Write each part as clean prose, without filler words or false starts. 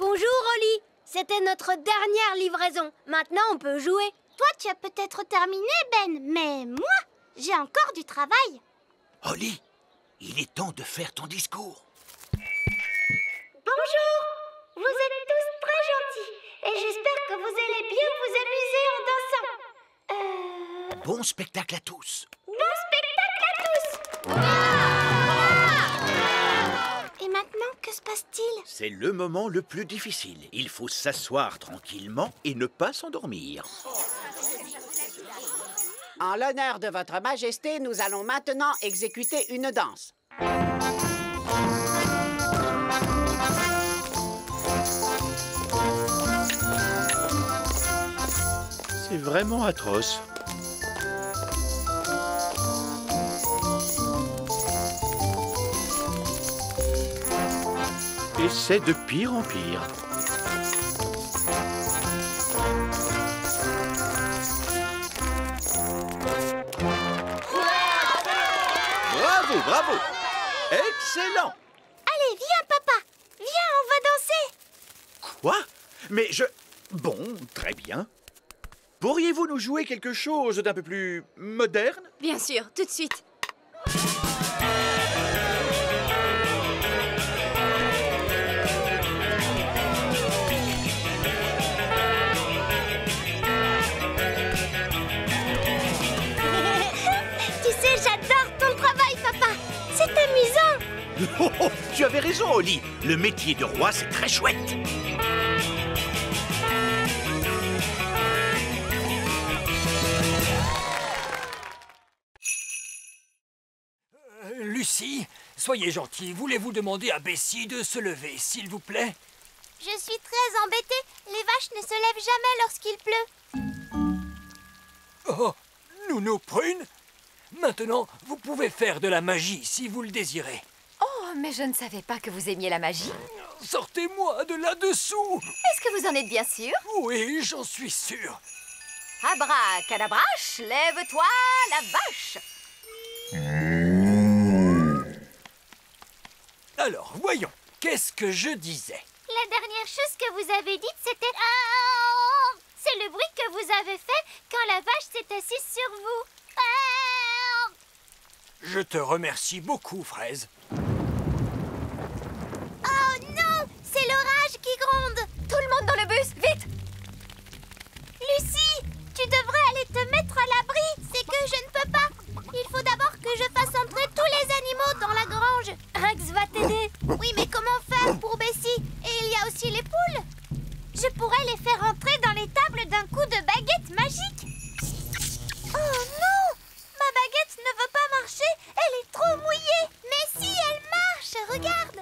Bonjour, Oli. C'était notre dernière livraison. Maintenant, on peut jouer. Toi, tu as peut-être terminé, Ben, mais moi, j'ai encore du travail. Oli, il est temps de faire ton discours. Bonjour. Vous êtes tous très gentils et j'espère que vous allez bien vous amuser en dansant. Bon spectacle à tous. Bon spectacle à tous. Et maintenant, que se passe-t-il? C'est le moment le plus difficile. Il faut s'asseoir tranquillement et ne pas s'endormir. En l'honneur de votre majesté, nous allons maintenant exécuter une danse. C'est vraiment atroce. Et c'est de pire en pire. Bravo, bravo! Excellent! Allez, viens, papa. Viens, on va danser. Quoi? Mais je... Bon, très bien. Pourriez-vous nous jouer quelque chose d'un peu plus moderne? Bien sûr, tout de suite. Tu sais, j'adore ton travail, papa. C'est amusant. Oh, oh, tu avais raison, Oli. Le métier de roi, c'est très chouette. Lucie, soyez gentille. Voulez-vous demander à Bessie de se lever, s'il vous plaît? Je suis très embêtée. Les vaches ne se lèvent jamais lorsqu'il pleut. Oh, Nounou Prune. Maintenant, vous pouvez faire de la magie si vous le désirez. Oh, mais je ne savais pas que vous aimiez la magie. Sortez-moi de là-dessous. Est-ce que vous en êtes bien sûr? Oui, j'en suis sûr. Abracadabrache, lève-toi, la vache! Alors, voyons. Qu'est-ce que je disais? La dernière chose que vous avez dite, c'était... Ah, c'est le bruit que vous avez fait quand la vache s'est assise sur vous. Ah. Je te remercie beaucoup, Fraise. Oh non, c'est l'orage qui gronde. Tout le monde dans le bus, vite! Lucie, tu devrais aller te mettre à l'abri. C'est que je ne peux pas. Il faut d'abord que je fasse entrer tous les animaux dans la grange. Rex va t'aider. Oui, mais comment faire pour Bessie? Et il y a aussi les poules. Je pourrais les faire entrer dans les tables d'un coup de baguette magique. Oh non! Ma baguette ne veut pas marcher. Elle est trop mouillée. Mais si, elle marche. Regarde.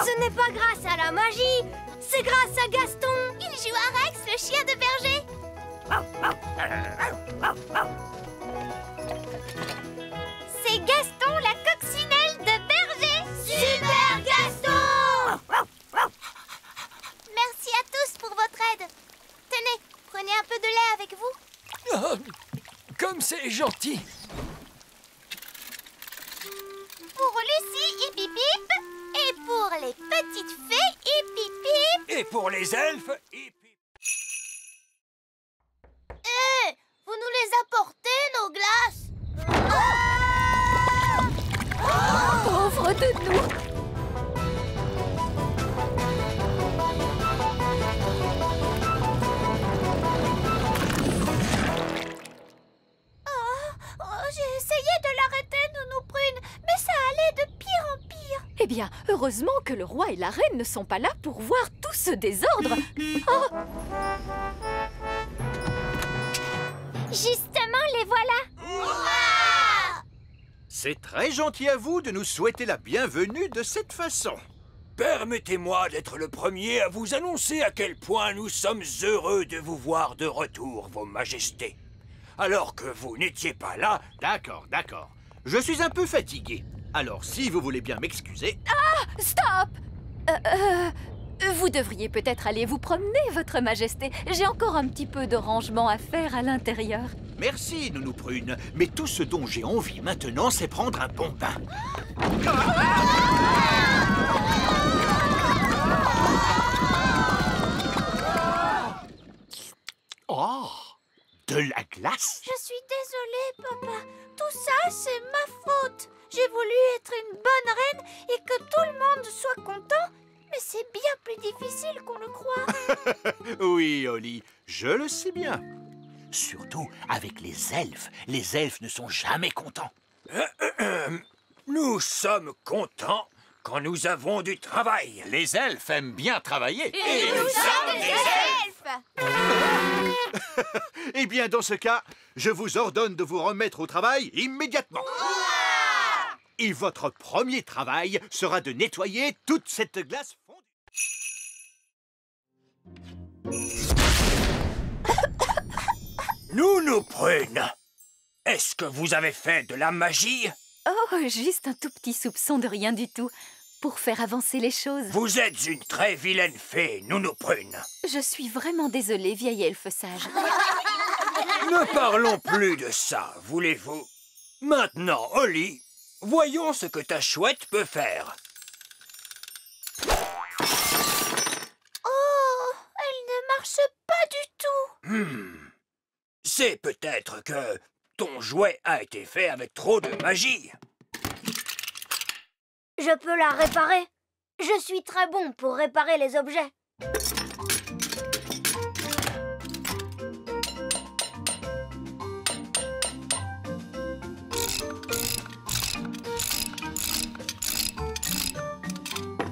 Ce n'est pas grâce à la magie, c'est grâce à Gaston. Il joue à Rex, le chien de berger. C'est Gaston, la coccinelle de berger. Super Gaston! Merci à tous pour votre aide. Tenez, prenez un peu de lait avec vous. Ah, comme c'est gentil. Pour Lucie, hip hip hip. Et pour les petites fées, hip hip hip. Et pour les elfes, hip, hip. Hé, vous nous les apportez, nos glaces? Pauvre de nous! J'ai essayé de l'arrêter, Nounou Prune, mais ça allait de pire en pire. Eh bien, heureusement que le roi et la reine ne sont pas là pour voir tout ce désordre. Oh, Justement, les voilà. C'est très gentil à vous de nous souhaiter la bienvenue de cette façon. Permettez-moi d'être le premier à vous annoncer à quel point nous sommes heureux de vous voir de retour, Vos Majestés. Alors que vous n'étiez pas là... D'accord, d'accord. Je suis un peu fatigué. Alors, si vous voulez bien m'excuser... stop! Vous devriez peut-être aller vous promener, Votre Majesté. J'ai encore un petit peu de rangement à faire à l'intérieur. Merci, Nounou Prune. Mais tout ce dont j'ai envie maintenant, c'est prendre un bon bain. classe. Je suis désolée, papa. Tout ça, c'est ma faute. J'ai voulu être une bonne reine et que tout le monde soit content. Mais c'est bien plus difficile qu'on le croit. Oui, Holly, je le sais bien. Surtout avec les elfes. Les elfes ne sont jamais contents. Nous sommes contents quand nous avons du travail. Les elfes aiment bien travailler. Et nous sommes des elfes. Eh bien, dans ce cas, je vous ordonne de vous remettre au travail immédiatement. Et votre premier travail sera de nettoyer toute cette glace fondue. Nounou Prune, est-ce que vous avez fait de la magie? Oh, juste un tout petit soupçon de rien du tout, pour faire avancer les choses. Vous êtes une très vilaine fée, Nounou Prune. Je suis vraiment désolée, vieille elfe sage. Ne parlons plus de ça, voulez-vous? Maintenant, Holly, voyons ce que ta chouette peut faire. Oh, elle ne marche pas du tout. C'est peut-être que ton jouet a été fait avec trop de magie. Je peux la réparer. Je suis très bon pour réparer les objets.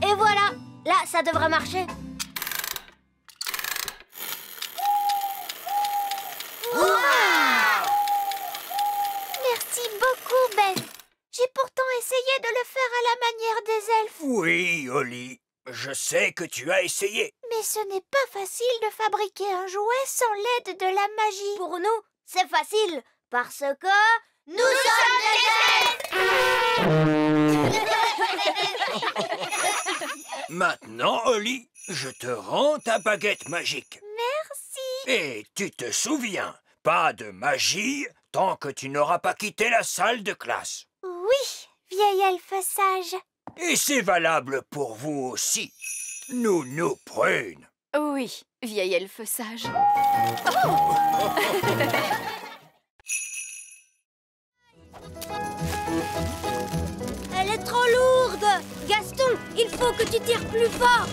Et voilà, là, ça devrait marcher. Merci beaucoup, Ben. J'ai pourtant essayé de le faire à la manière des elfes. Oui, Holly, je sais que tu as essayé. Mais ce n'est pas facile de fabriquer un jouet sans l'aide de la magie. Pour nous, c'est facile, parce que nous sommes des elfes. Maintenant, Holly, je te rends ta baguette magique. Merci. Et tu te souviens, pas de magie tant que tu n'auras pas quitté la salle de classe. Oui, vieille elfe sage. Et c'est valable pour vous aussi, Nounou Prune. Oui, vieille elfe sage. Elle est trop lourde. Gaston, il faut que tu tires plus fort.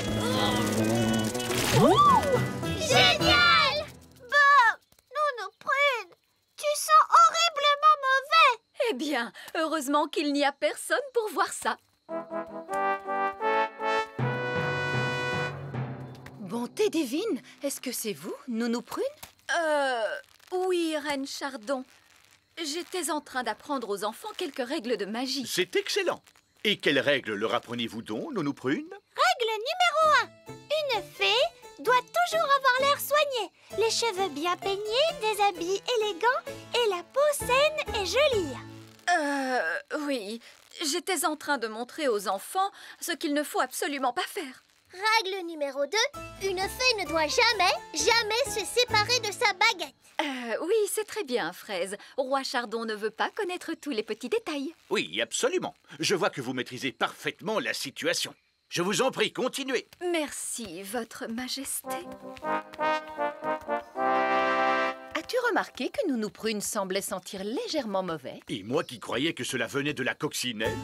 Génial! Bon, Nounou Prune, tu sens horriblement mauvais. Eh bien, heureusement qu'il n'y a personne pour voir ça. Bonté divine, est-ce que c'est vous, Nounou Prune? Oui, Reine Chardon. J'étais en train d'apprendre aux enfants quelques règles de magie. C'est excellent. Et quelles règles leur apprenez-vous donc, Nounou Prune? Règle numéro 1. Une fée doit toujours avoir l'air soigné, les cheveux bien peignés, des habits élégants et la peau saine et jolie. Oui, j'étais en train de montrer aux enfants ce qu'il ne faut absolument pas faire. Règle numéro 2. Une fée ne doit jamais se séparer de sa baguette. Oui, c'est très bien, Fraise. Roi Chardon ne veut pas connaître tous les petits détails. Oui, absolument. Je vois que vous maîtrisez parfaitement la situation. Je vous en prie, continuez. Merci, Votre Majesté. As-tu remarqué que Nounou Prune semblait sentir légèrement mauvais? Et moi qui croyais que cela venait de la coccinelle.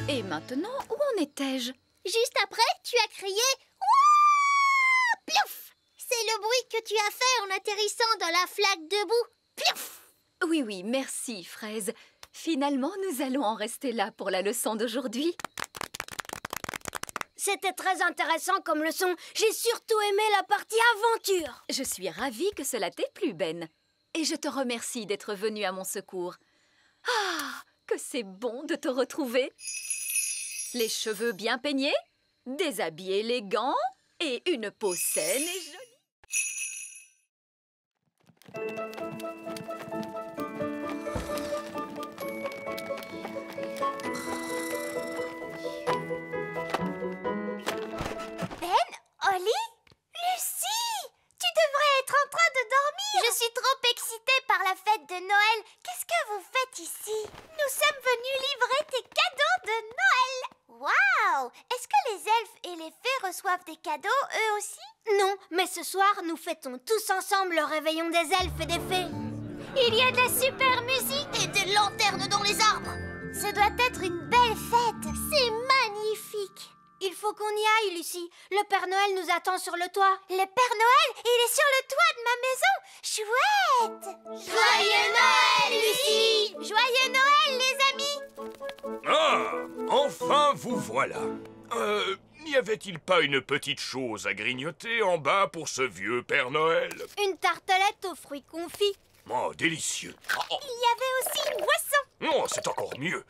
Et maintenant, où en étais-je? Juste après, tu as crié « Ouah !» Piouf! C'est le bruit que tu as fait en atterrissant dans la flaque de boue. Piouf! Oui, merci, Fraise. Finalement, nous allons en rester là pour la leçon d'aujourd'hui. C'était très intéressant comme leçon. J'ai surtout aimé la partie aventure. Je suis ravie que cela t'ait plu, Ben. Et je te remercie d'être venu à mon secours. Ah, que c'est bon de te retrouver. Les cheveux bien peignés, des habits élégants et une peau saine et jolie. Holly? Lucie! Tu devrais être en train de dormir! Je suis trop excitée par la fête de Noël. Qu'est-ce que vous faites ici? Nous sommes venus livrer tes cadeaux de Noël! Waouh! Est-ce que les elfes et les fées reçoivent des cadeaux, eux aussi? Non, mais ce soir, nous fêtons tous ensemble le réveillon des elfes et des fées. Il y a de la super musique Et des lanternes dans les arbres. Ça doit être une belle fête. C'est magnifique. Il faut qu'on y aille, Lucie. Le Père Noël nous attend sur le toit. Le Père Noël, il est sur le toit de ma maison. Chouette! Joyeux Noël, Lucie! Joyeux Noël, les amis! Ah, enfin vous voilà. N'y avait-il pas une petite chose à grignoter en bas pour ce vieux Père Noël? Une tartelette aux fruits confits. Oh, délicieux. Oh, Il y avait aussi une boisson. oh, c'est encore mieux.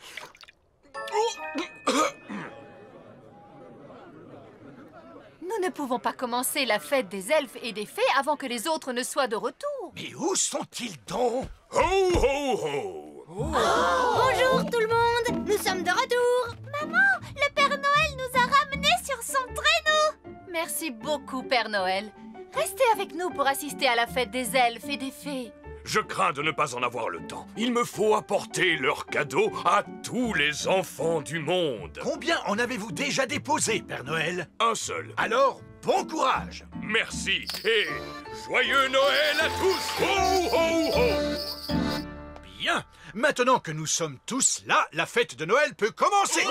Nous ne pouvons pas commencer la fête des elfes et des fées avant que les autres ne soient de retour. Mais où sont-ils donc? Ho, ho, ho. Bonjour tout le monde. Nous sommes de retour. Maman, le Père Noël nous a ramenés sur son traîneau. Merci beaucoup, Père Noël. Restez avec nous pour assister à la fête des elfes et des fées. Je crains de ne pas en avoir le temps. Il me faut apporter leurs cadeaux à tous les enfants du monde. Combien en avez-vous déjà déposé, Père Noël? Un seul. Alors, bon courage! Merci et joyeux Noël à tous. Ho, ho, ho. Bien. Maintenant que nous sommes tous là, la fête de Noël peut commencer.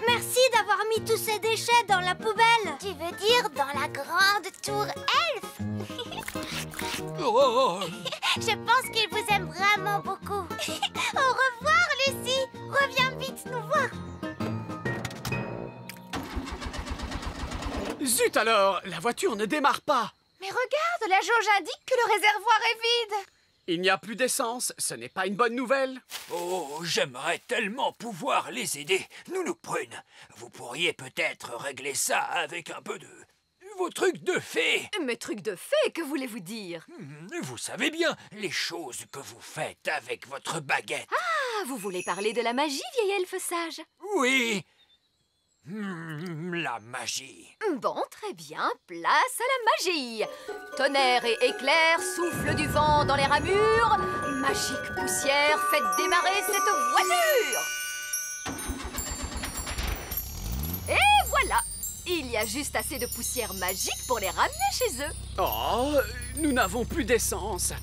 Merci d'avoir mis tous ces déchets dans la poubelle. Tu veux dire dans la grande tour elfe? Oh. Je pense qu'il vous aime vraiment beaucoup. Au revoir, Lucie. Reviens vite nous voir. Zut alors, la voiture ne démarre pas. Mais regarde, la jauge indique que le réservoir est vide. Il n'y a plus d'essence, ce n'est pas une bonne nouvelle. Oh, j'aimerais tellement pouvoir les aider. Nounou Prune, vous pourriez peut-être régler ça avec un peu de... vos trucs de fée. Mes trucs de fée, que voulez-vous dire? Vous savez bien, les choses que vous faites avec votre baguette. Ah, vous voulez parler de la magie, vieil elfe sage? Oui. La magie. Bon, très bien, place à la magie. Tonnerre et éclair, souffle du vent dans les ramures. Magique poussière, faites démarrer cette voiture. Et voilà, il y a juste assez de poussière magique pour les ramener chez eux. Oh, nous n'avons plus d'essence.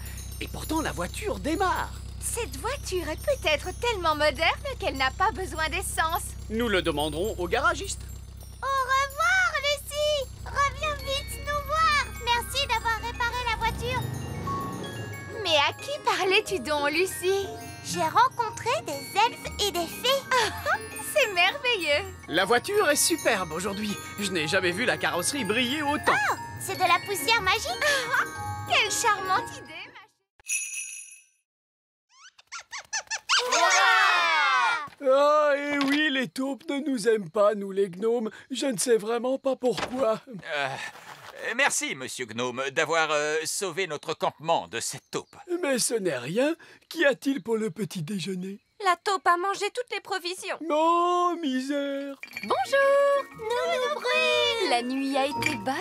Et pourtant la voiture démarre. Cette voiture est peut-être tellement moderne qu'elle n'a pas besoin d'essence. Nous le demanderons au garagiste. Au revoir, Lucie. Reviens vite nous voir. Merci d'avoir réparé la voiture. Mais à qui parlais-tu donc, Lucie? J'ai rencontré des elfes et des fées. C'est merveilleux. La voiture est superbe aujourd'hui. Je n'ai jamais vu la carrosserie briller autant. C'est de la poussière magique. Quelle charmante idée. Ah, et oui, les taupes ne nous aiment pas, nous les gnomes. Je ne sais vraiment pas pourquoi. Merci, monsieur Gnome, d'avoir sauvé notre campement de cette taupe. Mais ce n'est rien. Qu'y a-t-il pour le petit déjeuner? La taupe a mangé toutes les provisions. Oh, misère! Bonjour. Nounou Brune. La nuit a été bonne?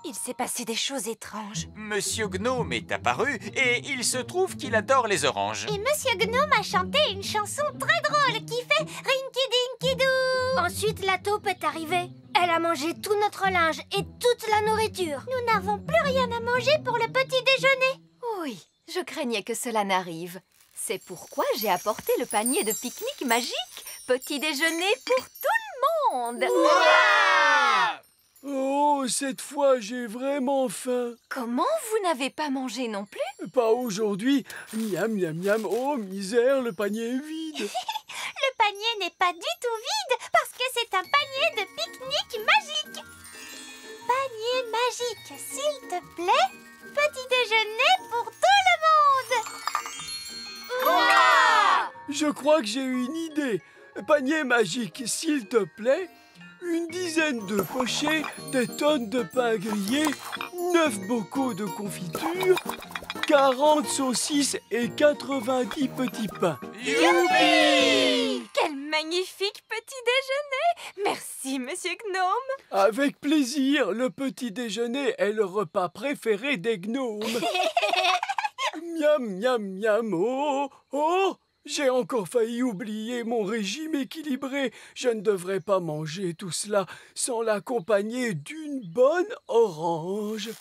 Il s'est passé des choses étranges. Monsieur Gnome est apparu et il se trouve qu'il adore les oranges. Et Monsieur Gnome a chanté une chanson très drôle qui fait Rinky-Dinky-Doo. Ensuite, la taupe est arrivée. Elle a mangé tout notre linge et toute la nourriture. Nous n'avons plus rien à manger pour le petit déjeuner. Oui, je craignais que cela n'arrive. C'est pourquoi j'ai apporté le panier de pique-nique magique. Petit déjeuner pour tout le monde. Oh, cette fois, j'ai vraiment faim. Comment vous n'avez pas mangé non plus? Pas aujourd'hui. Miam, miam, miam. Oh, misère, le panier est vide. Le panier n'est pas du tout vide parce que c'est un panier de pique-nique magique. Panier magique, s'il te plaît. Petit déjeuner pour tout le monde. Je crois que j'ai eu une idée. Panier magique, s'il te plaît. Une dizaine de pochés, des tonnes de pain grillé, 9 bocaux de confiture, 40 saucisses et 90 petits pains. Youpi! Quel magnifique petit déjeuner! Merci, Monsieur Gnome. Avec plaisir, le petit déjeuner est le repas préféré des gnomes. Miam, miam, miam, oh, oh! J'ai encore failli oublier mon régime équilibré. Je ne devrais pas manger tout cela sans l'accompagner d'une bonne orange.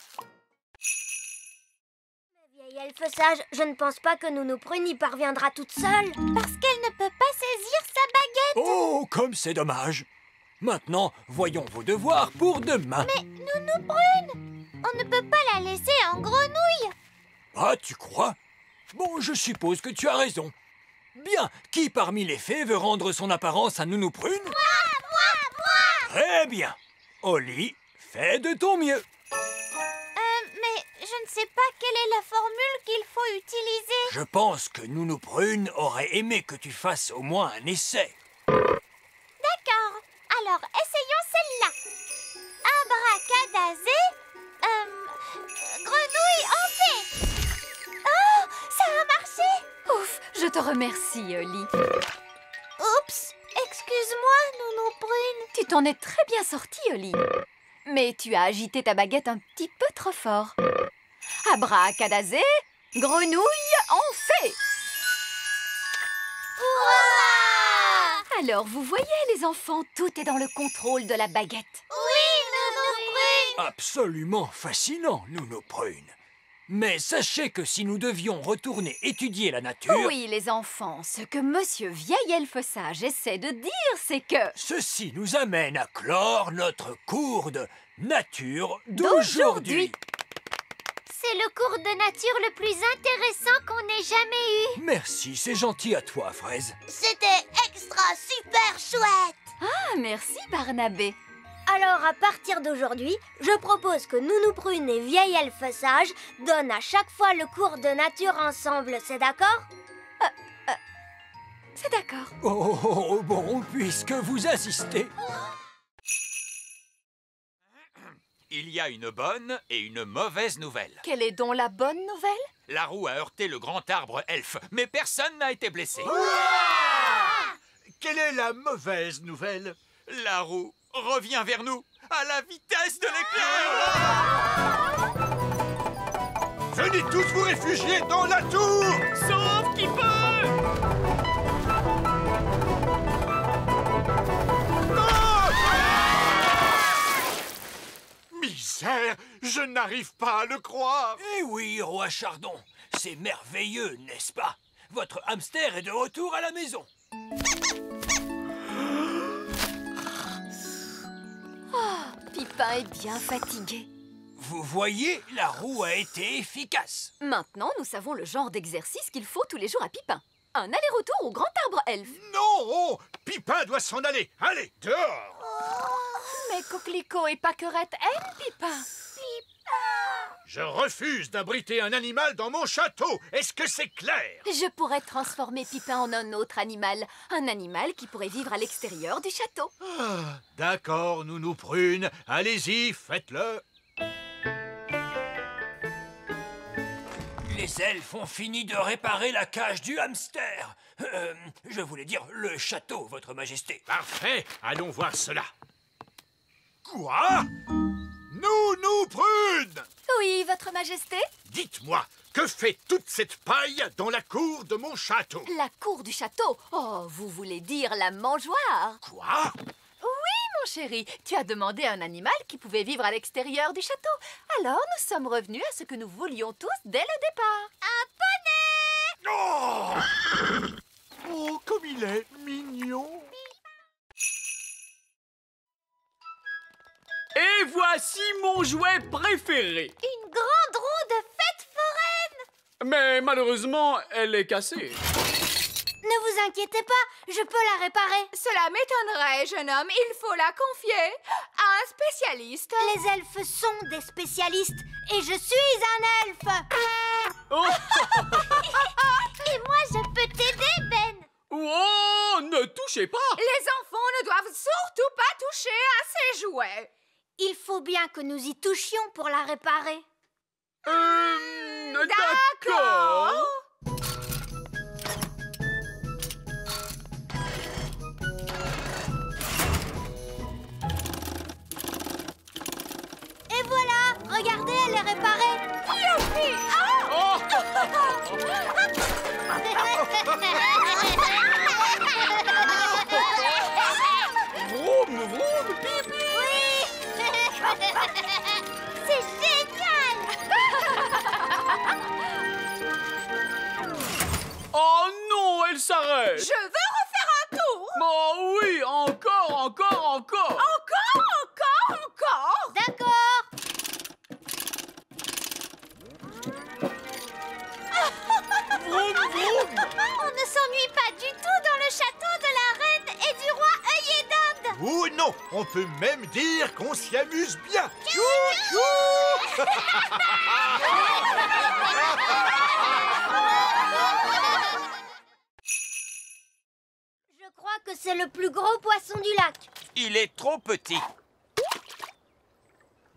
vieille elfe sage, je ne pense pas que Nounou Prune y parviendra toute seule. Parce qu'elle ne peut pas saisir sa baguette. Oh, comme c'est dommage. Maintenant, voyons vos devoirs pour demain. Mais Nounou Prune, on ne peut pas la laisser en grenouille. Ah, tu crois? Bon, je suppose que tu as raison. Bien, qui parmi les fées veut rendre son apparence à Nounou Prune? Moi. Très bien. Oli, fais de ton mieux. Mais je ne sais pas quelle est la formule qu'il faut utiliser. Je pense que Nounou Prune aurait aimé que tu fasses au moins un essai. D'accord. Alors, essayons celle-là. Abracadazé, grenouille en fée. Oh, ça a marché. Ouf, je te remercie, Oli. Oups, excuse-moi, Nounou Prune. Tu t'en es très bien sortie, Oli. Mais tu as agité ta baguette un petit peu trop fort. Abracadazé, grenouille en fée. Hurrah! Alors, vous voyez, les enfants, tout est dans le contrôle de la baguette. Oui, Nounou Prune. Absolument fascinant, Nounou Prune. Mais sachez que si nous devions retourner étudier la nature... Oui, les enfants, ce que Monsieur Vieil Elfe Sage essaie de dire, c'est que... Ceci nous amène à clore notre cours de nature D'aujourd'hui. d'aujourd'hui. C'est le cours de nature le plus intéressant qu'on ait jamais eu. Merci, c'est gentil à toi, Fraise. C'était extra super chouette. Ah, merci, Barnabé. Alors, à partir d'aujourd'hui, je propose que Nounou Prune et Vieille Elfe Sage donnent à chaque fois le cours de nature ensemble, c'est d'accord? C'est d'accord. Oh, bon, puisque vous insistez. Il y a une bonne et une mauvaise nouvelle. Quelle est donc la bonne nouvelle? La roue a heurté le grand arbre elfe, mais personne n'a été blessé. Quelle est la mauvaise nouvelle? La roue revient vers nous à la vitesse de l'éclair. Venez tous vous réfugier dans la tour! Sauf qui peut! Misère, je n'arrive pas à le croire. Eh oui, roi Chardon, c'est merveilleux, n'est-ce pas? Votre hamster est de retour à la maison. Pipin est bien fatigué. Vous voyez, la roue a été efficace. Maintenant, nous savons le genre d'exercice qu'il faut tous les jours à Pipin. Un aller-retour au grand arbre elfe. Non! Pipin doit s'en aller. Allez, dehors! Mais Coquelicot et Pâquerette aiment Pipin. Je refuse d'abriter un animal dans mon château. Est-ce que c'est clair? Je pourrais transformer Pipin en un autre animal. Un animal qui pourrait vivre à l'extérieur du château. Ah, d'accord, Nounou Prune. Allez-y, faites-le. Les elfes ont fini de réparer la cage du hamster. Je voulais dire le château, votre majesté. Parfait, allons voir cela. Quoi? Nounou Prune! Oui, votre majesté? Dites-moi, que fait toute cette paille dans la cour de mon château? La cour du château. Oh, vous voulez dire la mangeoire? Quoi? Mon chéri, tu as demandé un animal qui pouvait vivre à l'extérieur du château. Alors, nous sommes revenus à ce que nous voulions tous dès le départ. Oh! Oh, comme il est mignon! Et voici mon jouet préféré. Une grande roue de fête foraine. Mais malheureusement, elle est cassée. Ne vous inquiétez pas, je peux la réparer. Cela m'étonnerait, jeune homme. Il faut la confier à un spécialiste. Les elfes sont des spécialistes et je suis un elfe. Oh, Et moi, je peux t'aider, Ben. oh, ne touchez pas. Les enfants ne doivent surtout pas toucher à ces jouets. Il faut bien que nous y touchions pour la réparer. D'accord. Et voilà, regardez, elle est réparée. Youpi! Oh, vroom, vroom, pip. C'est génial! qu'elle s'arrête. Je veux refaire un tour. Oh oui, encore. Encore. D'accord. Vroom, vroom. On ne s'ennuie pas du tout dans le château de la reine et du roi œillet d'Inde. Oh non, on peut même dire qu'on s'y amuse bien. Je crois que c'est le plus gros poisson du lac. Il est trop petit.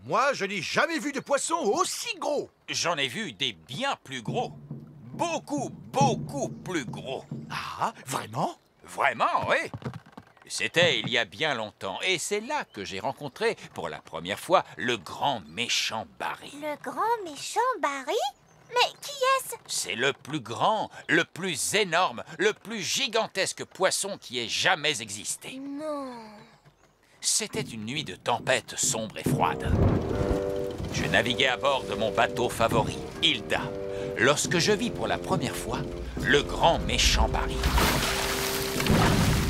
Moi, je n'ai jamais vu de poisson aussi gros. J'en ai vu des bien plus gros. Beaucoup, beaucoup plus gros. Ah, vraiment? Vraiment, oui. C'était il y a bien longtemps. Et c'est là que j'ai rencontré pour la première fois le grand méchant Barry. Le grand méchant Barry? Mais qui est-ce? C'est le plus grand, le plus énorme, le plus gigantesque poisson qui ait jamais existé. Non. C'était une nuit de tempête sombre et froide. Je naviguais à bord de mon bateau favori, Hilda, lorsque je vis pour la première fois le grand méchant Barry.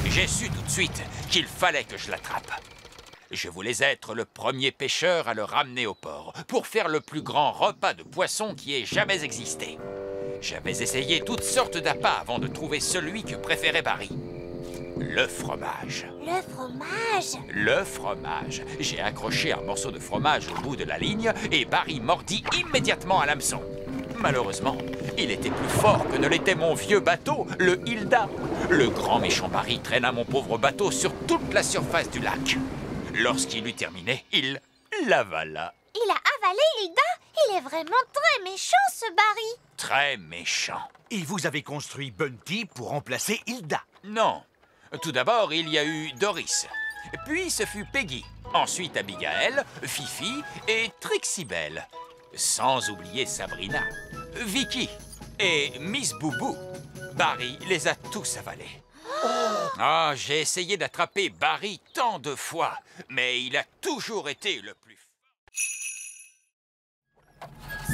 J'ai su tout de suite qu'il fallait que je l'attrape. Je voulais être le premier pêcheur à le ramener au port pour faire le plus grand repas de poisson qui ait jamais existé. J'avais essayé toutes sortes d'appâts avant de trouver celui que préférait Barry. Le fromage. Le fromage? Le fromage. J'ai accroché un morceau de fromage au bout de la ligne et Barry mordit immédiatement à l'hameçon. Malheureusement, il était plus fort que ne l'était mon vieux bateau, le Hilda. Le grand méchant Barry traîna mon pauvre bateau sur toute la surface du lac. Lorsqu'il eut terminé, il l'avala. Il a avalé Hilda? Il est vraiment très méchant, ce Barry. Très méchant. Et vous avez construit Bunty pour remplacer Hilda? Non. Tout d'abord, il y a eu Doris. Puis ce fut Peggy. Ensuite Abigail, Fifi et Trixie Belle. Sans oublier Sabrina, Vicky et Miss Boubou. Barry les a tous avalés. Ah, j'ai essayé d'attraper Barry tant de fois, mais il a toujours été le plus fort.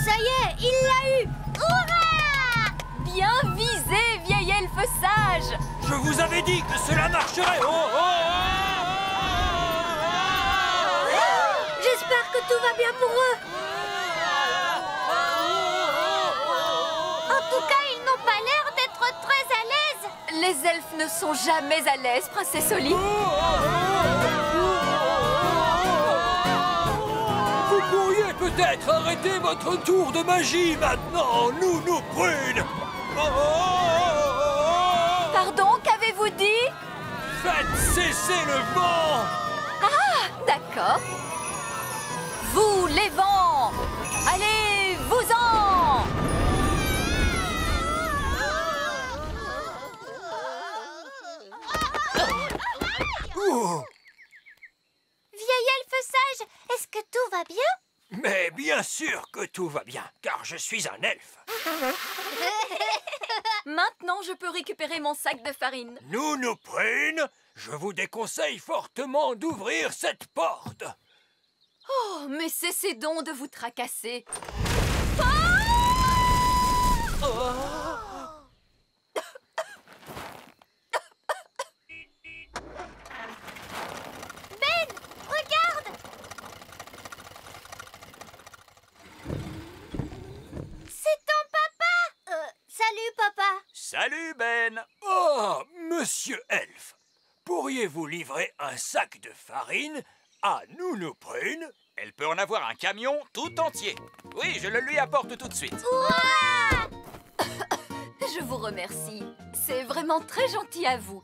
Ça y est, il l'a eu. Hurrah! Bien visé, vieil elfe sage. Je vous avais dit que cela marcherait. J'espère que tout va bien pour eux. En tout cas, ils n'ont pas l'air d'être très à l'aise. Les elfes ne sont jamais à l'aise, princesse Oli. Vous pourriez peut-être arrêter votre tour de magie maintenant, Nounou Prune. Pardon, qu'avez-vous dit? Faites cesser le vent. Ah, d'accord. Vous, les vents, allez-vous-en! Vieil elfe sage, est-ce que tout va bien? Mais bien sûr que tout va bien, car je suis un elfe. Maintenant, je peux récupérer mon sac de farine. Nounou Prune, je vous déconseille fortement d'ouvrir cette porte. Oh, mais cessez donc de vous tracasser. Ben, regarde! C'est ton papa! Salut, papa. Salut, Ben. Oh, monsieur Elfe, pourriez-vous livrer un sac de farine à Nounou Prune? Elle peut en avoir un camion tout entier. Oui, je le lui apporte tout de suite. Je vous remercie. C'est vraiment très gentil à vous.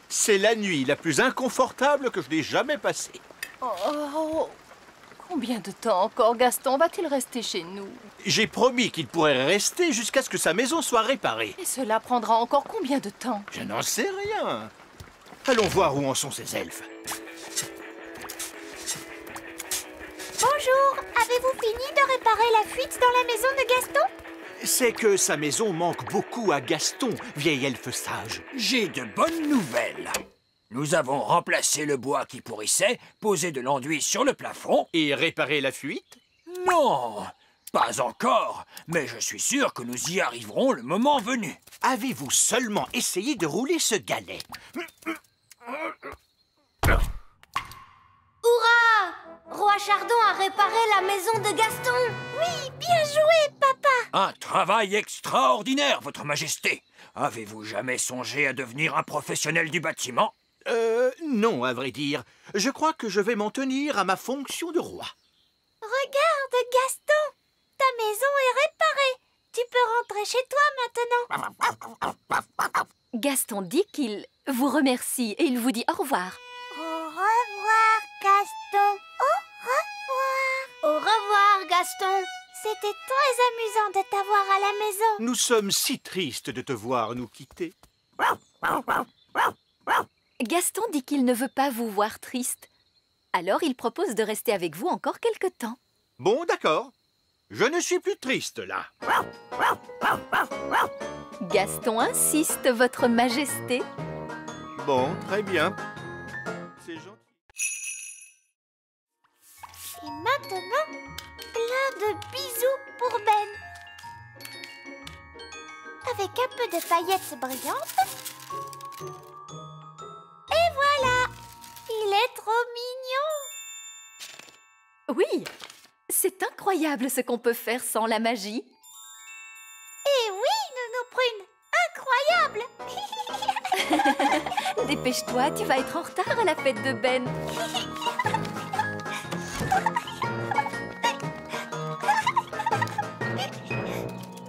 C'est la nuit la plus inconfortable que je n'ai jamais passée. Oh, combien de temps encore Gaston va-t-il rester chez nous? J'ai promis qu'il pourrait rester jusqu'à ce que sa maison soit réparée. Et cela prendra encore combien de temps? Je n'en sais rien. Allons voir où en sont ces elfes. Bonjour, avez-vous fini de réparer la fuite dans la maison de Gaston? C'est que sa maison manque beaucoup à Gaston, vieil elfe sage. J'ai de bonnes nouvelles. Nous avons remplacé le bois qui pourrissait, posé de l'enduit sur le plafond. Et réparer la fuite? Non, pas encore, mais je suis sûr que nous y arriverons le moment venu. Avez-vous seulement essayé de rouler ce galet? Hurrah! Roi Chardon a réparé la maison de Gaston. Oui, bien joué, papa. Un travail extraordinaire, Votre Majesté. Avez-vous jamais songé à devenir un professionnel du bâtiment? Non, à vrai dire. Je crois que je vais m'en tenir à ma fonction de roi. Regarde, Gaston. Ta maison est réparée. Tu peux rentrer chez toi maintenant. Gaston dit qu'il vous remercie et il vous dit au revoir. Au revoir, Gaston. Au revoir. Au revoir, Gaston. C'était très amusant de t'avoir à la maison. Nous sommes si tristes de te voir nous quitter. Gaston dit qu'il ne veut pas vous voir triste. Alors il propose de rester avec vous encore quelque temps. Bon, d'accord. Je ne suis plus triste, là. Gaston insiste, Votre Majesté. Bon, très bien. C'est gentil. Et maintenant, plein de bisous pour Ben. Avec un peu de paillettes brillantes. Et voilà, il est trop mignon. Oui, c'est incroyable ce qu'on peut faire sans la magie. Et oui, Nounou Prune, incroyable. Dépêche-toi, tu vas être en retard à la fête de Ben.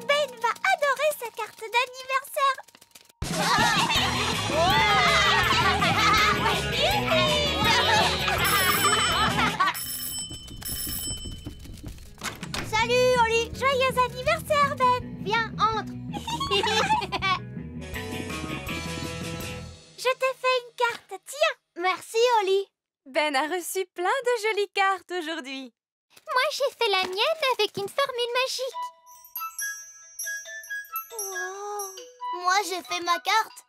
Ben va adorer sa carte d'anniversaire. Salut, Oli. Joyeux anniversaire, Ben. Viens, entre. Je t'ai fait une carte, tiens. Merci, Oli. Ben a reçu plein de jolies cartes aujourd'hui. Moi, j'ai fait la mienne avec une formule magique. Wow. Moi, j'ai fait ma carte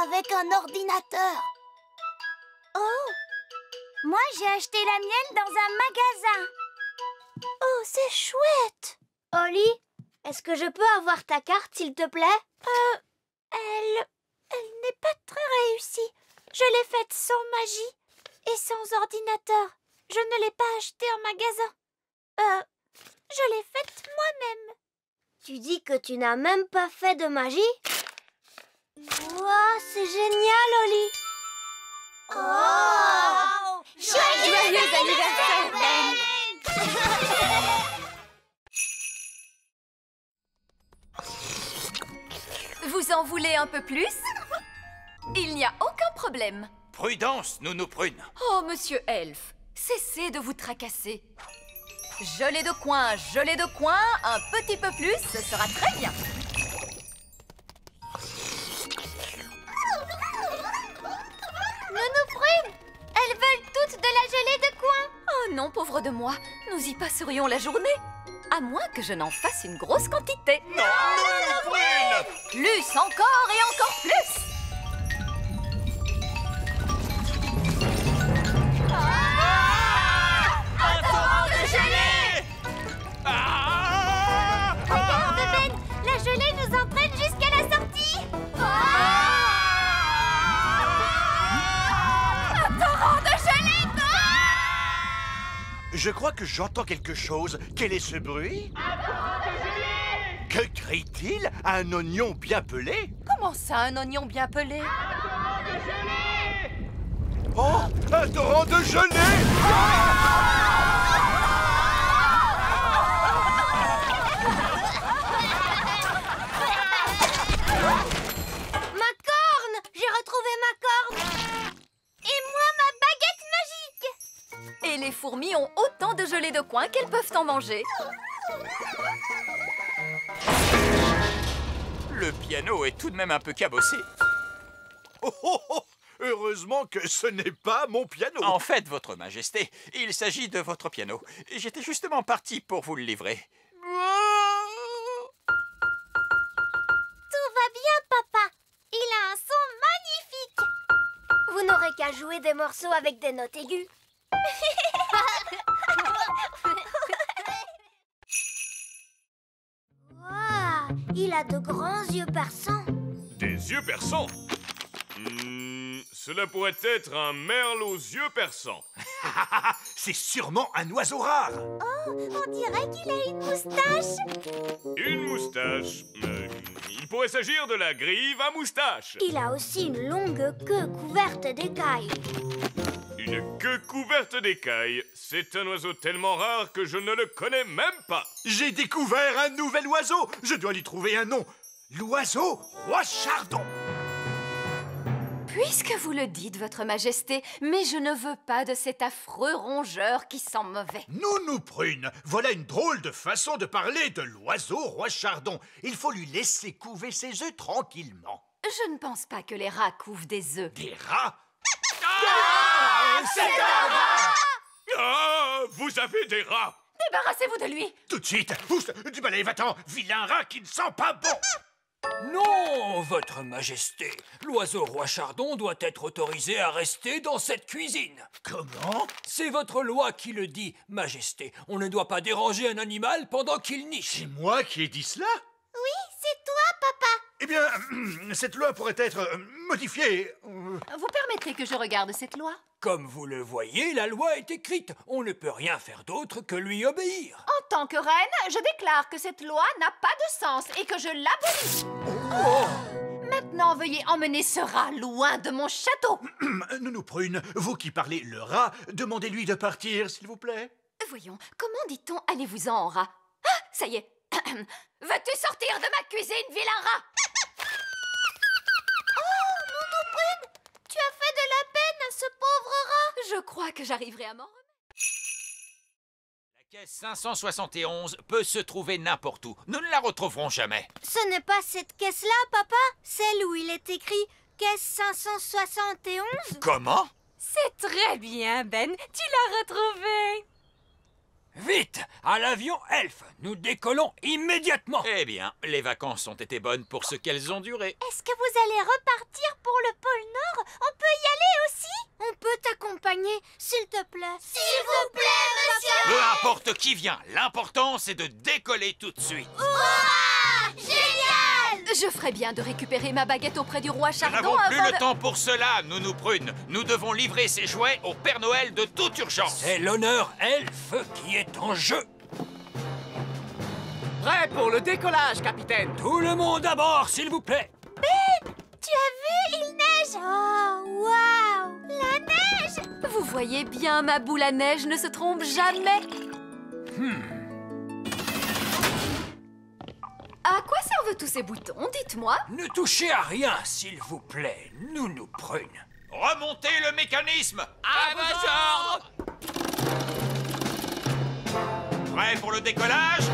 avec un ordinateur. Oh. Moi, j'ai acheté la mienne dans un magasin. Oh, c'est chouette. Oli, est-ce que je peux avoir ta carte, s'il te plaît? Elle n'est pas très réussie. Je l'ai faite sans magie et sans ordinateur. Je ne l'ai pas achetée en magasin. Je l'ai faite moi-même. Tu dis que tu n'as même pas fait de magie? Wow, c'est génial, Oli. Oh! Joyeux anniversaire, Ben! Vous en voulez un peu plus? Il n'y a aucun problème. Prudence, Nounou Prune. Oh, monsieur Elfe, cessez de vous tracasser. Gelée de coin, un petit peu plus, ce sera très bien. Nounou Prune, elles veulent toutes de la gelée de coin. Oh non, pauvre de moi, nous y passerions la journée. À moins que je n'en fasse une grosse quantité. Non, Nounou Prune! Plus encore et encore plus. Un torrent de gelée! Regarde, Ben, la gelée nous entraîne jusqu'à la sortie. Un torrent de gelée! Je crois que j'entends quelque chose. Quel est ce bruit? Que crie-t-il? Un oignon bien pelé? Comment ça, un oignon bien pelé? Oh, un torrent de gelée! Ma corne! J'ai retrouvé ma corne! Et moi, ma baguette magique. Et les fourmis ont autant de gelée de coin qu'elles peuvent en manger. Le piano est tout de même un peu cabossé. Oh, oh, oh! Heureusement que ce n'est pas mon piano. En fait, Votre Majesté, il s'agit de votre piano. J'étais justement parti pour vous le livrer. Tout va bien, papa. Il a un son magnifique. Vous n'aurez qu'à jouer des morceaux avec des notes aiguës. Waouh, il a de grands yeux perçants. Des yeux perçants? Cela pourrait être un merle aux yeux perçants. C'est sûrement un oiseau rare. Oh, on dirait qu'il a une moustache. Une moustache. Il pourrait s'agir de la grive à moustache. Il a aussi une longue queue couverte d'écailles. Une queue couverte d'écailles. C'est un oiseau tellement rare que je ne le connais même pas. J'ai découvert un nouvel oiseau. Je dois lui trouver un nom. L'oiseau roi chardon. Puisque vous le dites, Votre Majesté, mais je ne veux pas de cet affreux rongeur qui sent mauvais. Nounou Prune, voilà une drôle de façon de parler de l'oiseau roi chardon. Il faut lui laisser couver ses œufs tranquillement. Je ne pense pas que les rats couvent des œufs. Des rats? C'est un rat! Ah, vous avez des rats! Débarrassez-vous de lui! Tout de suite. Pousse du balai, va-t'en, vilain rat qui ne sent pas bon. Non, Votre Majesté. L'oiseau roi chardon doit être autorisé à rester dans cette cuisine. Comment? C'est votre loi qui le dit, Majesté. On ne doit pas déranger un animal pendant qu'il niche. C'est moi qui ai dit cela? Oui, c'est toi, papa. Eh bien, cette loi pourrait être modifiée. Vous permettrez que je regarde cette loi? Comme vous le voyez, la loi est écrite. On ne peut rien faire d'autre que lui obéir. En tant que reine, je déclare que cette loi n'a pas de sens et que je l'abolis. Maintenant, veuillez emmener ce rat loin de mon château. Nounou Prune, vous qui parlez le rat, demandez-lui de partir, s'il vous plaît. Voyons, comment dit-on allez-vous-en en rat? Ah, ça y est. Veux-tu sortir de ma cuisine, vilain rat? Tu as fait de la peine à ce pauvre rat. Je crois que j'arriverai à m'en remettre. La caisse 571 peut se trouver n'importe où. Nous ne la retrouverons jamais. Ce n'est pas cette caisse-là, papa? Celle où il est écrit caisse 571? Comment? C'est très bien, Ben. Tu l'as retrouvé. Vite, à l'avion Elf. Nous décollons immédiatement. Eh bien, les vacances ont été bonnes pour ce qu'elles ont duré. Est-ce que vous allez repartir pour le pôle Nord? On peut y aller aussi? On peut t'accompagner, s'il te plaît. S'il vous plaît, monsieur. Peu importe qui vient, l'important c'est de décoller tout de suite. Génial! Je ferais bien de récupérer ma baguette auprès du roi Nous Chardon n'avons plus avant le temps pour cela, Nounou Prune. Nous devons livrer ces jouets au Père Noël de toute urgence. C'est l'honneur Elf qui est en jeu. Prêt pour le décollage, capitaine. Tout le monde à bord, s'il vous plaît. Tu as vu? Il neige. Oh, waouh! La neige. Vous voyez bien, ma boule à neige ne se trompe jamais. À quoi servent tous ces boutons, dites-moi? Ne touchez à rien, s'il vous plaît, Nounou Prune. Remontez le mécanisme. À vos ordres. Prêt pour le décollage?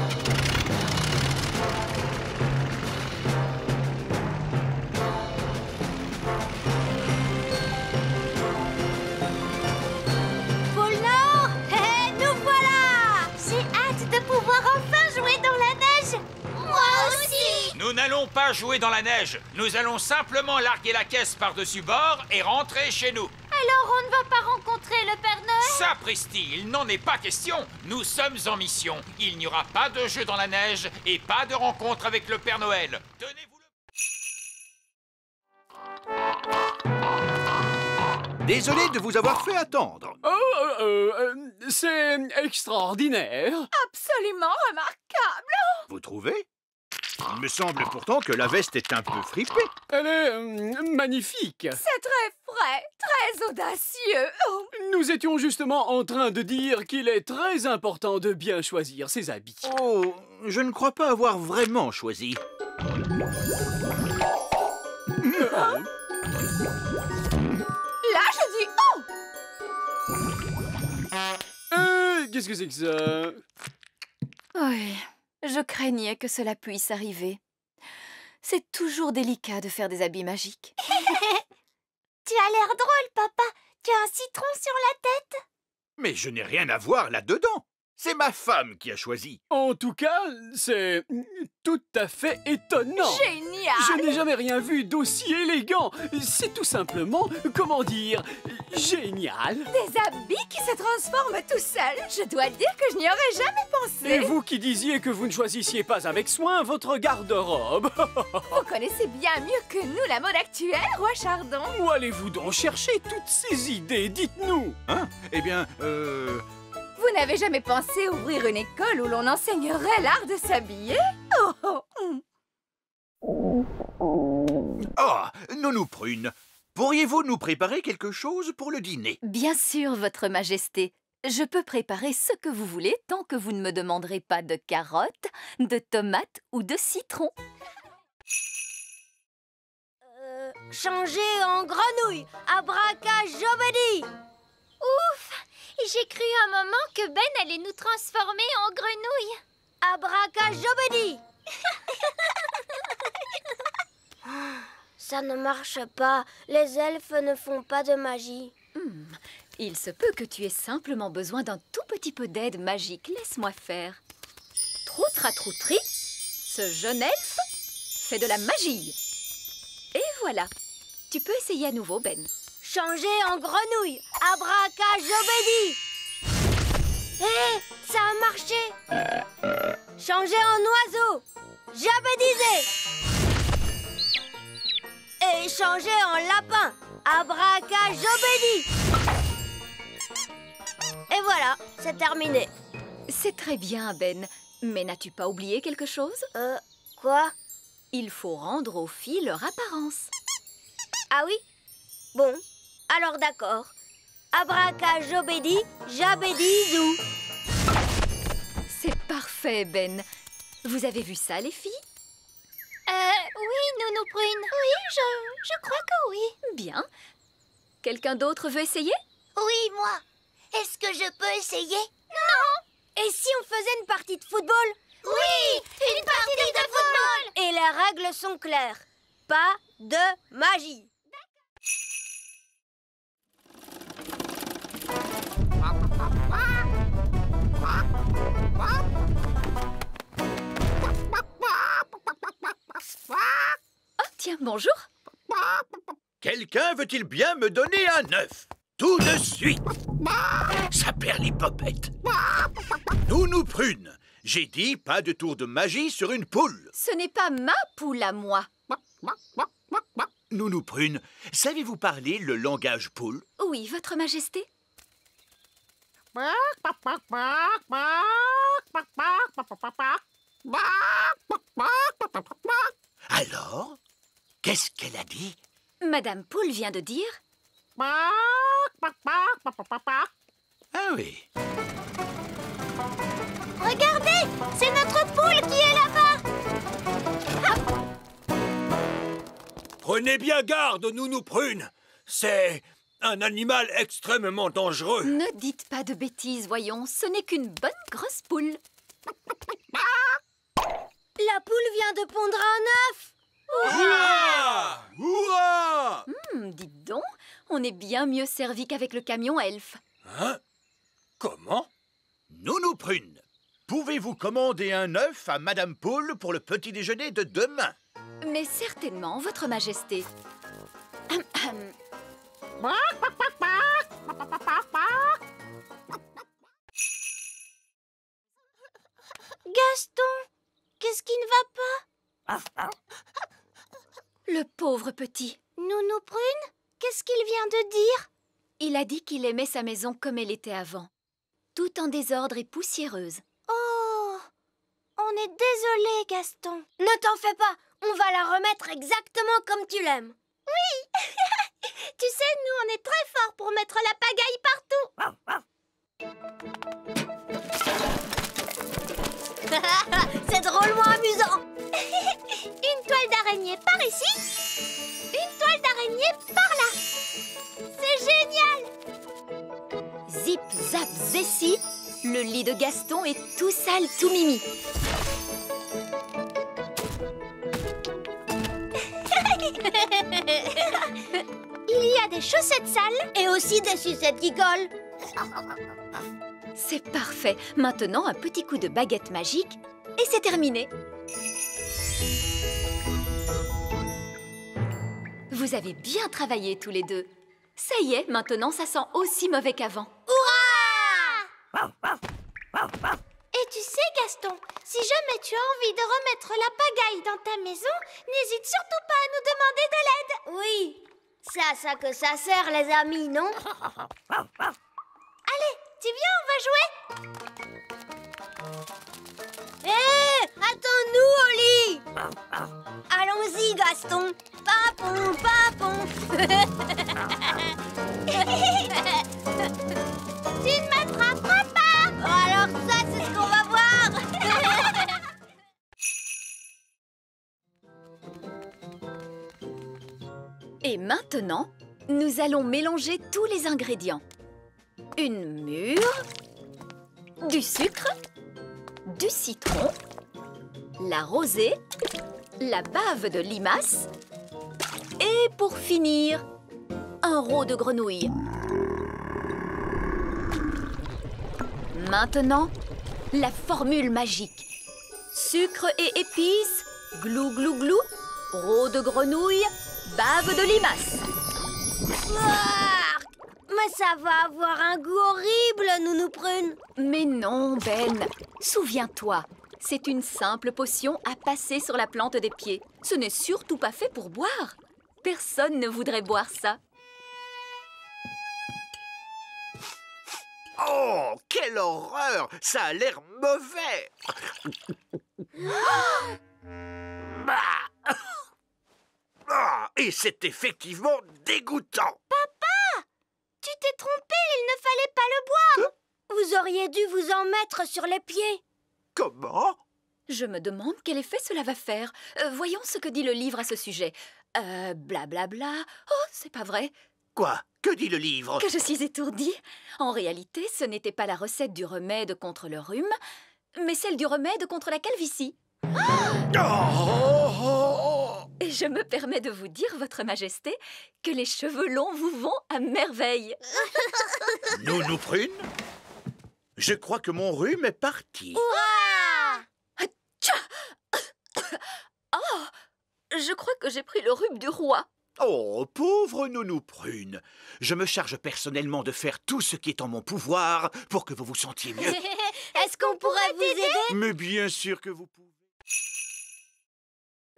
Pôle Nord! Hé, nous voilà! J'ai hâte de pouvoir enfin jouer dans la neige. Moi aussi. Nous n'allons pas jouer dans la neige. Nous allons simplement larguer la caisse par-dessus bord et rentrer chez nous. Alors on ne va pas rencontrer le Père Noël? Sapristi, il n'en est pas question. Nous sommes en mission. Il n'y aura pas de jeu dans la neige et pas de rencontre avec le Père Noël. Tenez-vous le... Désolé de vous avoir fait attendre. C'est extraordinaire. Absolument remarquable. Vous trouvez? Il me semble pourtant que la veste est un peu fripée. Elle est magnifique. C'est très frais, très audacieux. Oh. Nous étions justement en train de dire qu'il est très important de bien choisir ses habits. Oh, je ne crois pas avoir vraiment choisi. Là, je dis oh. Qu'est-ce que c'est que ça? Oui, je craignais que cela puisse arriver. C'est toujours délicat de faire des habits magiques. Tu as l'air drôle, papa. Tu as un citron sur la tête. Mais je n'ai rien à voir là-dedans. C'est ma femme qui a choisi. En tout cas, c'est tout à fait étonnant. Génial! Je n'ai jamais rien vu d'aussi élégant. C'est tout simplement, comment dire, génial. Des habits qui se transforment tout seuls. Je dois dire que je n'y aurais jamais pensé. Et vous qui disiez que vous ne choisissiez pas avec soin votre garde-robe. Vous connaissez bien mieux que nous la mode actuelle, Roi Chardon. Où allez-vous donc chercher toutes ces idées? Dites-nous. Hein? Eh bien, Vous n'avez jamais pensé ouvrir une école où l'on enseignerait l'art de s'habiller? Oh, Nounou Prune, pourriez-vous nous préparer quelque chose pour le dîner? Bien sûr, Votre Majesté. Je peux préparer ce que vous voulez tant que vous ne me demanderez pas de carottes, de tomates ou de citrons. Changer en grenouille. Abracajobedi. Ouf! J'ai cru un moment que Ben allait nous transformer en grenouilles. Abracajobedi. Ça ne marche pas. Les elfes ne font pas de magie. Il se peut que tu aies simplement besoin d'un tout petit peu d'aide magique. Laisse-moi faire. Troutra-troutri, ce jeune elfe fait de la magie. Et voilà. Tu peux essayer à nouveau, Ben. Changer en grenouille. Abracajobedi. Hé, ça a marché. Changer en oiseau. Jabédisé. Et changer en lapin. Abracajobedi. Et voilà, c'est terminé. C'est très bien, Ben. Mais n'as-tu pas oublié quelque chose? Quoi? Il faut rendre aux filles leur apparence. Ah oui? Bon, alors d'accord. Abracajobedi, jabédizou. C'est parfait, Ben. Vous avez vu ça, les filles? Oui, Nounou Prune. Oui, je crois que oui. Bien. Quelqu'un d'autre veut essayer? Oui, moi. Est-ce que je peux essayer? Et si on faisait une partie de football? Oui, une partie de football. Et les règles sont claires. Pas de magie. Oh, tiens, bonjour. Quelqu'un veut-il bien me donner un œuf? Tout de suite. Ça perd les popettes. Nounou Prune, j'ai dit pas de tour de magie sur une poule. Ce n'est pas ma poule à moi. Nounou Prune, savez-vous parler le langage poule? Oui, Votre Majesté. Alors, qu'est-ce qu'elle a dit? Madame Poule vient de dire... Ah oui. Regardez, c'est notre poule qui est là-bas. Prenez bien garde, Nounou Prune. C'est un animal extrêmement dangereux. Ne dites pas de bêtises, voyons. Ce n'est qu'une bonne grosse poule. La poule vient de pondre un œuf. Hurrah! Hurrah! Dites donc, on est bien mieux servi qu'avec le camion elfe. Hein? Comment? Nounou Prune, pouvez-vous commander un œuf à Madame Poule pour le petit déjeuner de demain? Mais certainement, Votre Majesté. Gaston, qu'est-ce qui ne va pas? Le pauvre petit. Nounou Prune, qu'est-ce qu'il vient de dire? Il a dit qu'il aimait sa maison comme elle était avant. Tout en désordre et poussiéreuse. Oh, on est désolé, Gaston. Ne t'en fais pas, on va la remettre exactement comme tu l'aimes. Oui. Tu sais, nous, on est très forts pour mettre la partout. C'est drôlement amusant. Une toile d'araignée par ici, une toile d'araignée par là. C'est génial. Zip, zap, zessi, le lit de Gaston est tout sale, tout mimi. Il y a des chaussettes sales et aussi des sucettes qui collent. C'est parfait. Maintenant, un petit coup de baguette magique et c'est terminé. Vous avez bien travaillé tous les deux. Ça y est, maintenant ça sent aussi mauvais qu'avant. Et tu sais, Gaston, si jamais tu as envie de remettre la pagaille dans ta maison, n'hésite surtout pas à nous demander de l'aide. Oui, c'est à ça que ça sert, les amis, non? Allez, tu viens, on va jouer. Hé, attends-nous, Oli. Allons-y, Gaston. Papon, papon. Tu ne m'attraperas pas. Alors ça, c'est ce qu'on va voir. Et maintenant, nous allons mélanger tous les ingrédients. Une mûre, du sucre, du citron, la rosée, la bave de limace et pour finir, un rôt de grenouille. Maintenant, la formule magique. Sucre et épices, glou glou glou, rôt de grenouille, bave de limace. Ah, mais ça va avoir un goût horrible, Nounou Prune. Mais non, Ben. Souviens-toi, c'est une simple potion à passer sur la plante des pieds. Ce n'est surtout pas fait pour boire. Personne ne voudrait boire ça. Oh, quelle horreur! Ça a l'air mauvais! Ah, et c'est effectivement dégoûtant! Tu t'es trompé, il ne fallait pas le boire. Vous auriez dû vous en mettre sur les pieds. Comment? Je me demande quel effet cela va faire. Voyons ce que dit le livre à ce sujet. Blablabla. Oh, c'est pas vrai. Quoi? Que dit le livre? Que je suis étourdie. En réalité, ce n'était pas la recette du remède contre le rhume, mais celle du remède contre la calvitie. Et je me permets de vous dire, Votre Majesté, que les cheveux longs vous vont à merveille. Nounou Prune? Je crois que mon rhume est parti. Oh, je crois que j'ai pris le rhume du roi. Oh, pauvre Nounou Prune. Je me charge personnellement de faire tout ce qui est en mon pouvoir pour que vous vous sentiez mieux. Est-ce qu'on pourrait vous aider? Mais bien sûr que vous pouvez.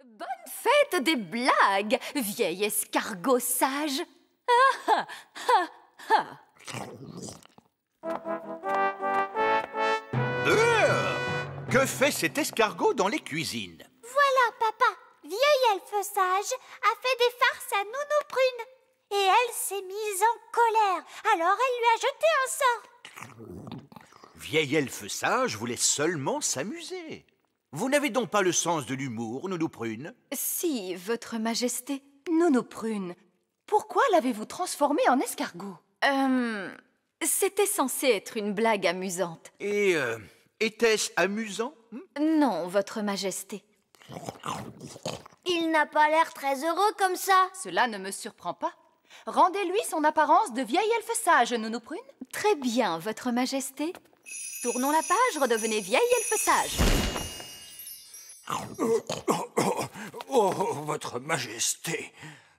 Bonne fête des blagues, vieil escargot sage. Que fait cet escargot dans les cuisines? Voilà, papa. Vieil elfe sage a fait des farces à Nounou Prune. Et elle s'est mise en colère. Alors elle lui a jeté un sort. Vieil elfe sage voulait seulement s'amuser. Vous n'avez donc pas le sens de l'humour, Nounou Prune? Si, Votre Majesté. Nounou Prune, pourquoi l'avez-vous transformé en escargot? C'était censé être une blague amusante. Et était-ce amusant? Non, Votre Majesté. Il n'a pas l'air très heureux comme ça. Cela ne me surprend pas. Rendez-lui son apparence de vieil elfe sage, Nounou Prune. Très bien, Votre Majesté. Tournons la page, redevenez vieil elfe sage. Oh, Votre Majesté,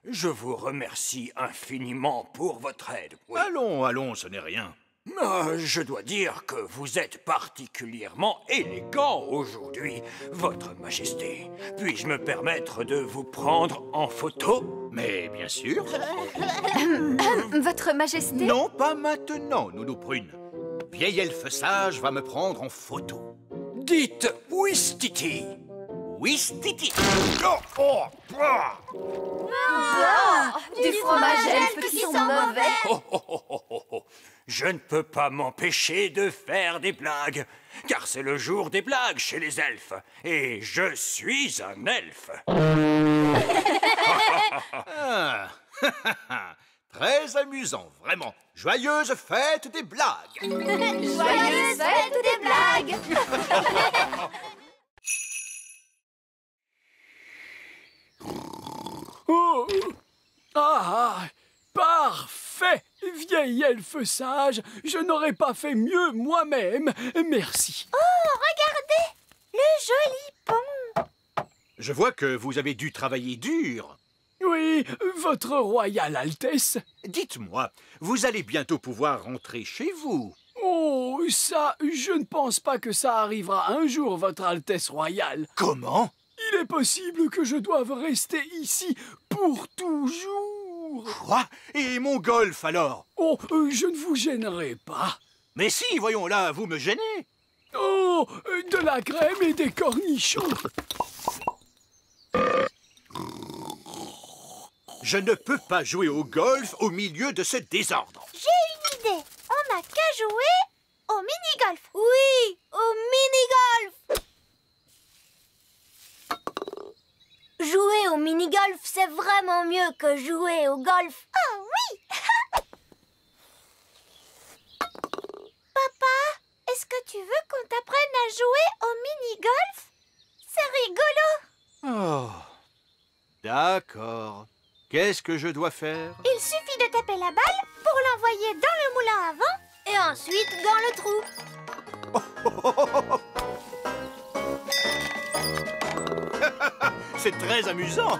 je vous remercie infiniment pour votre aide. Oui. Allons, ce n'est rien. Je dois dire que vous êtes particulièrement élégant aujourd'hui, Votre Majesté. Puis-je me permettre de vous prendre en photo? Mais bien sûr. Votre Majesté? Non, pas maintenant, Nounou Prune. Vieil elfe sage va me prendre en photo. Dites Ouistiti. Ouistiti. Du fromage elfe qui sent mauvais. Je ne peux pas m'empêcher de faire des blagues, car c'est le jour des blagues chez les elfes, et je suis un elfe. Très amusant, vraiment. Joyeuse fête des blagues. Joyeuse fête des blagues. Oh. Ah, parfait! vieil elfe sage, je n'aurais pas fait mieux moi-même. Merci. Oh, regardez! Le joli pont! Je vois que vous avez dû travailler dur. Oui, votre royale Altesse. Dites-moi, vous allez bientôt pouvoir rentrer chez vous. Oh, ça, je ne pense pas que ça arrivera un jour, votre Altesse royale. Comment? Il est possible que je doive rester ici pour toujours. Quoi? Et mon golf, alors? Oh, je ne vous gênerai pas. Mais si, voyons là, vous me gênez. Oh, de la crème et des cornichons. Je ne peux pas jouer au golf au milieu de ce désordre. J'ai une idée. On n'a qu'à jouer au mini-golf. Oui, au mini-golf. Jouer au mini-golf, c'est vraiment mieux que jouer au golf. Oh oui! Papa, est-ce que tu veux qu'on t'apprenne à jouer au mini-golf? C'est rigolo. Oh, d'accord. Qu'est-ce que je dois faire? Il suffit de taper la balle pour l'envoyer dans le moulin à vent. Et ensuite dans le trou. C'est très amusant.